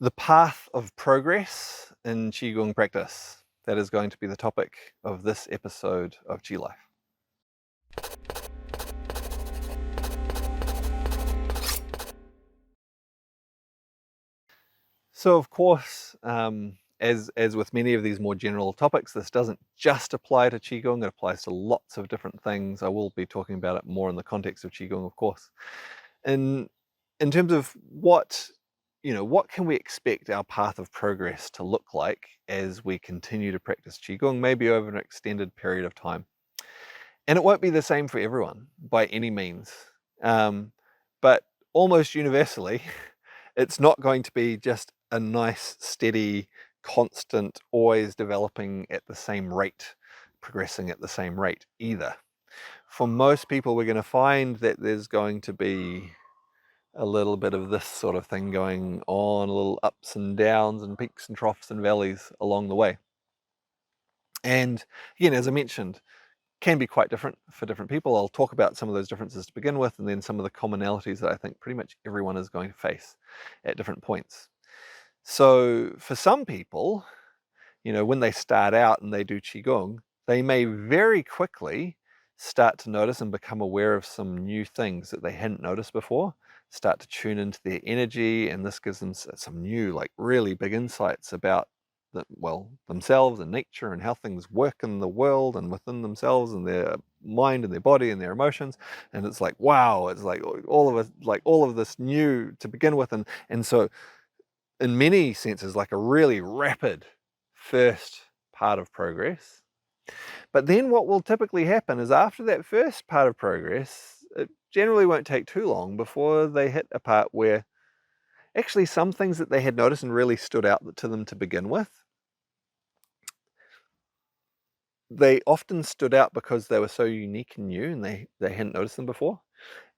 The path of progress in Qigong practice. That is going to be the topic of this episode of Qi Life. So of course, as with many of these more general topics, this doesn't just apply to Qigong, it applies to lots of different things. I will be talking about it more in the context of Qigong, of course. In terms of what can we expect our path of progress to look like as we continue to practice Qigong, maybe over an extended period of time. And it won't be the same for everyone by any means. But almost universally, it's not going to be just a nice, steady, constant, always developing at the same rate, progressing at the same rate either. For most people, we're going to find that there's going to be a little bit of this sort of thing going on, a little ups and downs and peaks and troughs and valleys along the way. And again, as I mentioned, can be quite different for different people. I'll talk about some of those differences to begin with, and then some of the commonalities that I think pretty much everyone is going to face at different points. So for some people, when they start out and they do Qigong, they may very quickly start to notice and become aware of some new things that they hadn't noticed before, start to tune into their energy, and this gives them some new, like really big insights about themselves and nature and how things work in the world and within themselves and their mind and their body and their emotions. And it's like, wow, it's like all of this new to begin with. And so in many senses, like a really rapid first part of progress. But then what will typically happen is after that first part of progress, it generally won't take too long before they hit a part where actually some things that they had noticed and really stood out to them to begin with, they often stood out because they were so unique and new and they hadn't noticed them before.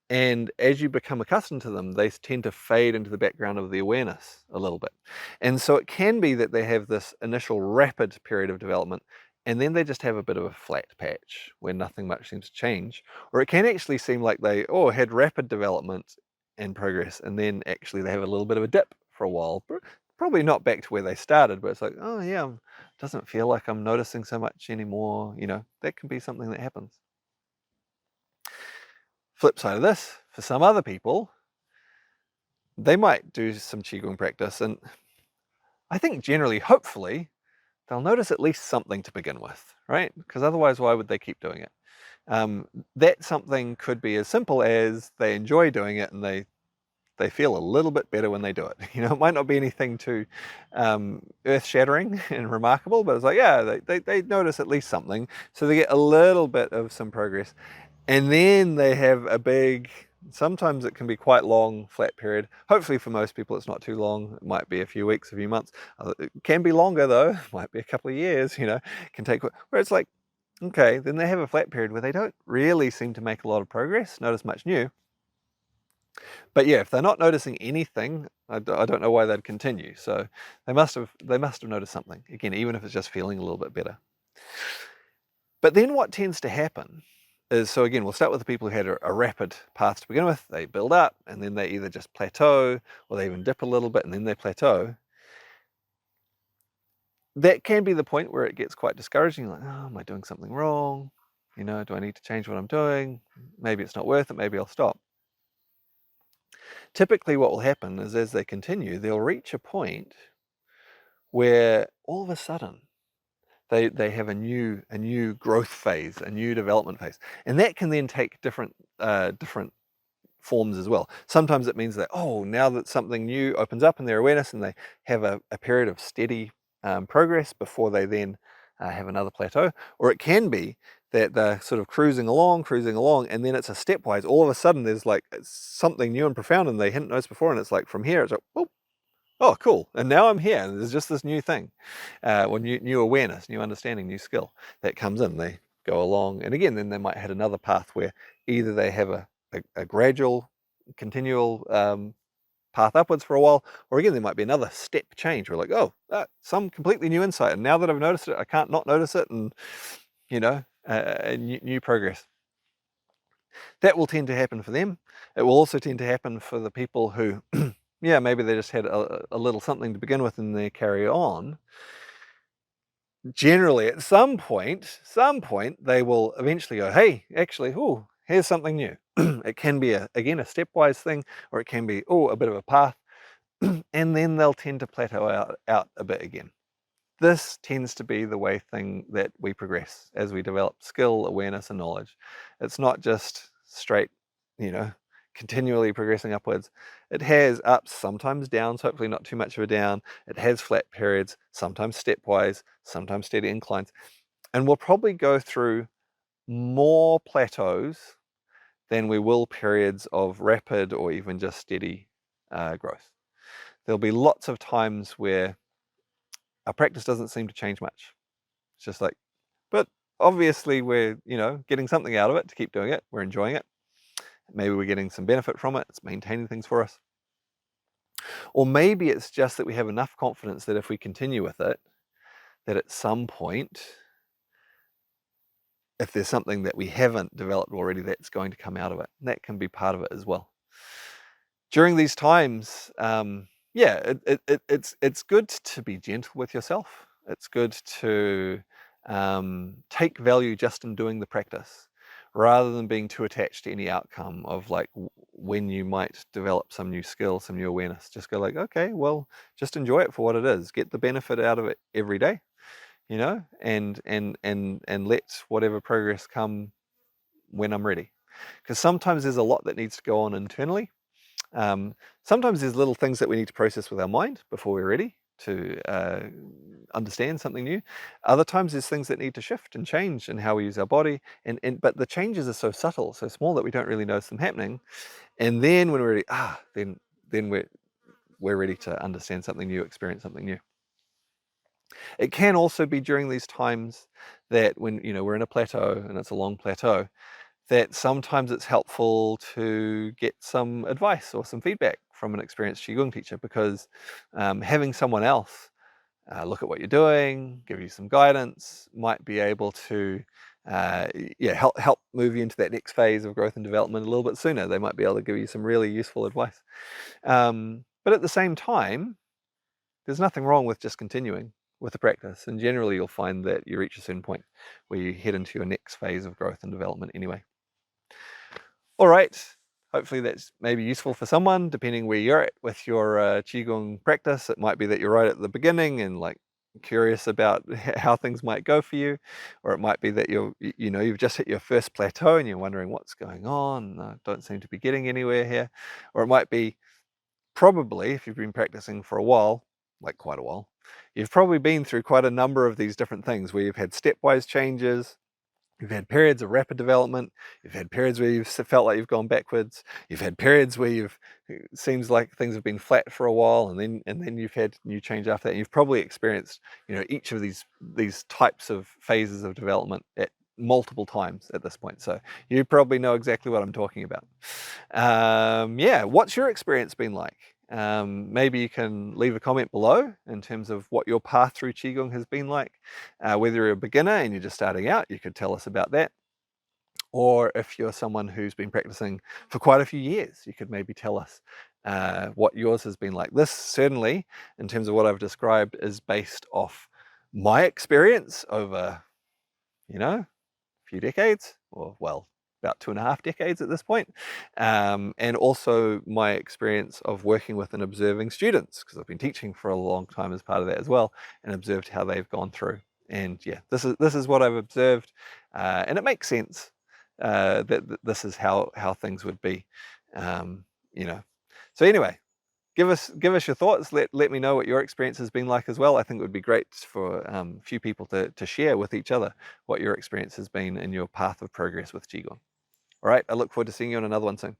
And as you become accustomed to them, they tend to fade into the background of the awareness a little bit. And so it can be that they have this initial rapid period of development, and then they just have a bit of a flat patch where nothing much seems to change. Or it can actually seem like they had rapid development and progress, and then actually they have a little bit of a dip for a while. Probably not back to where they started, but it's like, oh yeah, it doesn't feel like I'm noticing so much anymore. That can be something that happens. Flip side of this, for some other people, they might do some Qigong practice, and I think generally, hopefully, they'll notice at least something to begin with, right? Because otherwise, why would they keep doing it? That something could be as simple as they enjoy doing it and they feel a little bit better when they do it. It might not be anything too earth-shattering and remarkable, but it's like, yeah, they notice at least something. So they get a little bit of some progress. And then they have a big, sometimes it can be quite long, flat period. Hopefully for most people it's not too long. It might be a few weeks, a few months. It can be longer though. It might be a couple of years, it can take, where it's like, okay, then they have a flat period where they don't really seem to make a lot of progress, notice much new. But yeah, if they're not noticing anything, I don't know why they'd continue. So they must have noticed something, again, even if it's just feeling a little bit better. But then what tends to happen is, so again, we'll start with the people who had a rapid path to begin with. They build up and then they either just plateau or they even dip a little bit and then they plateau. That can be the point where it gets quite discouraging, like, oh, am I doing something wrong? Do I need to change what I'm doing? Maybe it's not worth it, maybe I'll stop. Typically what will happen is as they continue, they'll reach a point where all of a sudden they have a new growth phase, a new development phase. And that can then take different forms as well. Sometimes it means that, now that something new opens up in their awareness and they have a period of steady progress before they then have another plateau. Or it can be that they're sort of cruising along, and then it's a stepwise. All of a sudden there's like something new and profound and they hadn't noticed before, and it's like from here, it's like, oh, cool. And now I'm here. And there's just this new thing, or new awareness, new understanding, new skill that comes in. They go along. And again, then they might hit another path where either they have a gradual, continual path upwards for a while, or again, there might be another step change. We're like, some completely new insight. And now that I've noticed it, I can't not notice it. And, new progress. That will tend to happen for them. It will also tend to happen for the people who yeah, maybe they just had a little something to begin with and they carry on. Generally, at some point, they will eventually go, hey, actually, oh, here's something new. It can be, again, a stepwise thing, or it can be, oh, a bit of a path. And then they'll tend to plateau out a bit again. This tends to be the way that we progress as we develop skill, awareness, and knowledge. It's not just straight, you know, continually progressing upwards. It has ups, sometimes downs, hopefully not too much of a down. It has flat periods, sometimes stepwise, sometimes steady inclines. And we'll probably go through more plateaus than we will periods of rapid or even just steady growth. There'll be lots of times where our practice doesn't seem to change much. It's just like, but obviously we're, getting something out of it to keep doing it. We're enjoying it. Maybe we're getting some benefit from it. It's maintaining things for us. Or maybe it's just that we have enough confidence that if we continue with it, that at some point, if there's something that we haven't developed already, that's going to come out of it. And that can be part of it as well. During these times, it's good to be gentle with yourself. It's good to take value just in doing the practice, rather than being too attached to any outcome of like when you might develop some new skill, some new awareness. Just go like, okay, well, just enjoy it for what it is. Get the benefit out of it every day, and let whatever progress come when I'm ready. Because sometimes there's a lot that needs to go on internally. Sometimes there's little things that we need to process with our mind before we're ready to understand something new. Other times there's things that need to shift and change in how we use our body, but the changes are so subtle, so small that we don't really notice them happening. And then when we're ready, then we're ready to understand something new, experience something new. It can also be during these times that when we're in a plateau and it's a long plateau, that sometimes it's helpful to get some advice or some feedback from an experienced Qigong teacher, because having someone else look at what you're doing, give you some guidance, might be able to help move you into that next phase of growth and development a little bit sooner. They might be able to give you some really useful advice. But at the same time, there's nothing wrong with just continuing with the practice. And generally, you'll find that you reach a certain point where you head into your next phase of growth and development anyway. All right, hopefully that's maybe useful for someone, depending where you're at with your Qigong practice. It might be that you're right at the beginning and like curious about how things might go for you, or it might be that you've just hit your first plateau and you're wondering what's going on. I don't seem to be getting anywhere here. Or it might be, probably, if you've been practicing for a while, like quite a while, you've probably been through quite a number of these different things where you've had stepwise changes. You've had periods of rapid development. You've had periods where you've felt like you've gone backwards. You've had periods where it seems like things have been flat for a while, and then you've had new change after that. And you've probably experienced, each of these types of phases of development at multiple times at this point. So you probably know exactly what I'm talking about. What's your experience been like? Maybe you can leave a comment below in terms of what your path through Qigong has been like. Whether you're a beginner and you're just starting out, you could tell us about that. Or if you're someone who's been practicing for quite a few years, you could maybe tell us what yours has been like. This certainly, in terms of what I've described, is based off my experience over, a few decades, or well, about 2.5 decades at this point, and also my experience of working with and observing students, because I've been teaching for a long time as part of that as well, and observed how they've gone through. And yeah, this is what I've observed, and it makes sense that this is how things would be, So anyway, give us your thoughts. Let me know what your experience has been like as well. I think it would be great for a few people to share with each other what your experience has been in your path of progress with Qigong. All right, I look forward to seeing you on another one soon.